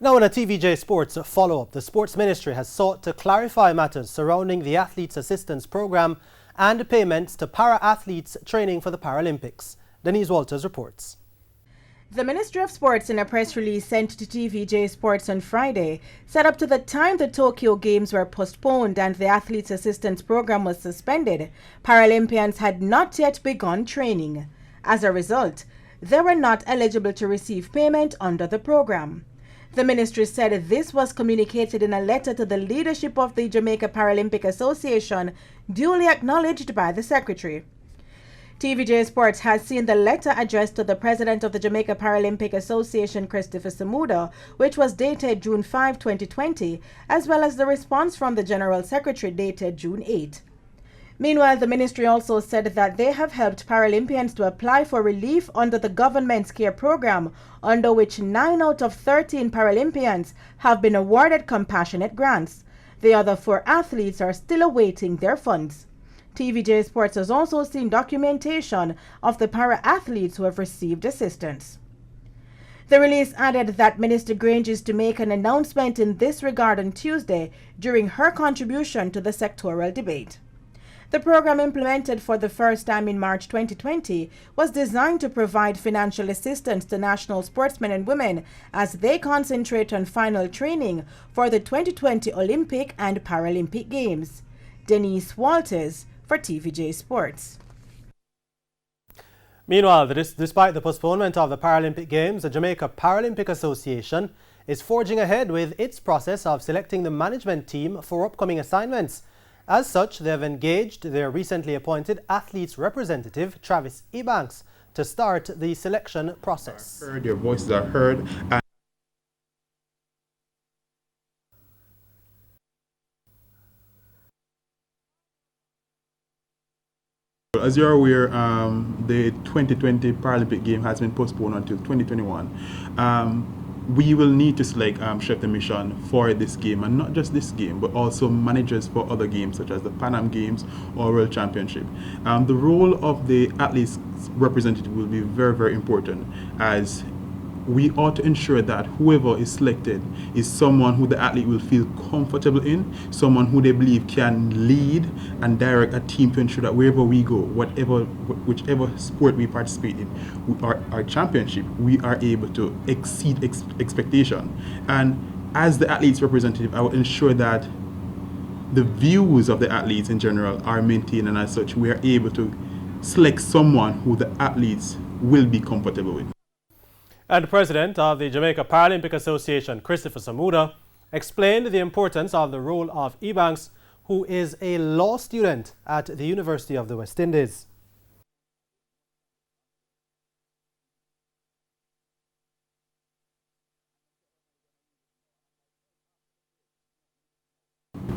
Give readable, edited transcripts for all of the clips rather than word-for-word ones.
Now, in a TVJ Sports follow-up, the Sports Ministry has sought to clarify matters surrounding the Athletes Assistance Programme and payments to para-athletes training for the Paralympics. Denise Walters reports. The Ministry of Sports, in a press release sent to TVJ Sports on Friday, said up to the time the Tokyo Games were postponed and the Athletes Assistance Program was suspended, Paralympians had not yet begun training. As a result, they were not eligible to receive payment under the program. The ministry said this was communicated in a letter to the leadership of the Jamaica Paralympic Association, duly acknowledged by the secretary. TVJ Sports has seen the letter addressed to the president of the Jamaica Paralympic Association, Christopher Samuda, which was dated June 5, 2020, as well as the response from the General Secretary dated June 8. Meanwhile, the ministry also said that they have helped Paralympians to apply for relief under the government's CARE program, under which 9 out of 13 Paralympians have been awarded compassionate grants. The other 4 athletes are still awaiting their funds. TVJ Sports has also seen documentation of the para-athletes who have received assistance. The release added that Minister Grange is to make an announcement in this regard on Tuesday during her contribution to the sectoral debate. The program, implemented for the first time in March 2020, was designed to provide financial assistance to national sportsmen and women as they concentrate on final training for the 2020 Olympic and Paralympic Games. Denise Walters for TVJ Sports. Meanwhile, despite the postponement of the Paralympic Games, the Jamaica Paralympic Association is forging ahead with its process of selecting the management team for upcoming assignments. As such, they have engaged their recently appointed athletes representative, Travis Ebanks, to start the selection process. Their voices are heard. As you're aware, the 2020 Paralympic game has been postponed until 2021. We will need to select chef de mission for this game, and not just this game, but also managers for other games such as the Pan Am Games or World Championship. The role of the athletes representative will be very, very important, as we ought to ensure that whoever is selected is someone who the athlete will feel comfortable in, someone who they believe can lead and direct a team to ensure that wherever we go, whichever sport we participate in, our championship, we are able to exceed expectation. And as the athletes representative, I will ensure that the views of the athletes in general are maintained, and as such, we are able to select someone who the athletes will be comfortable with. And the president of the Jamaica Paralympic Association, Christopher Samuda, explained the importance of the role of Ebanks, who is a law student at the University of the West Indies.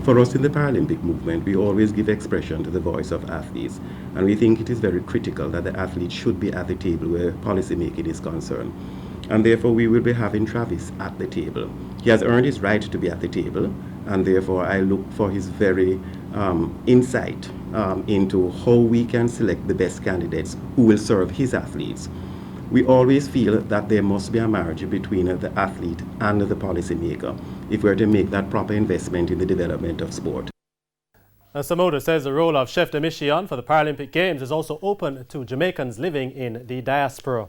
For us in the Paralympic movement, we always give expression to the voice of athletes, and we think it is very critical that the athletes should be at the table where policy making is concerned. And therefore, we will be having Travis at the table. He has earned his right to be at the table, and therefore I look for his very insight into how we can select the best candidates who will serve his athletes. We always feel that there must be a marriage between the athlete and the policymaker if we're to make that proper investment in the development of sport. Samuda says the role of chef de mission for the Paralympic Games is also open to Jamaicans living in the diaspora.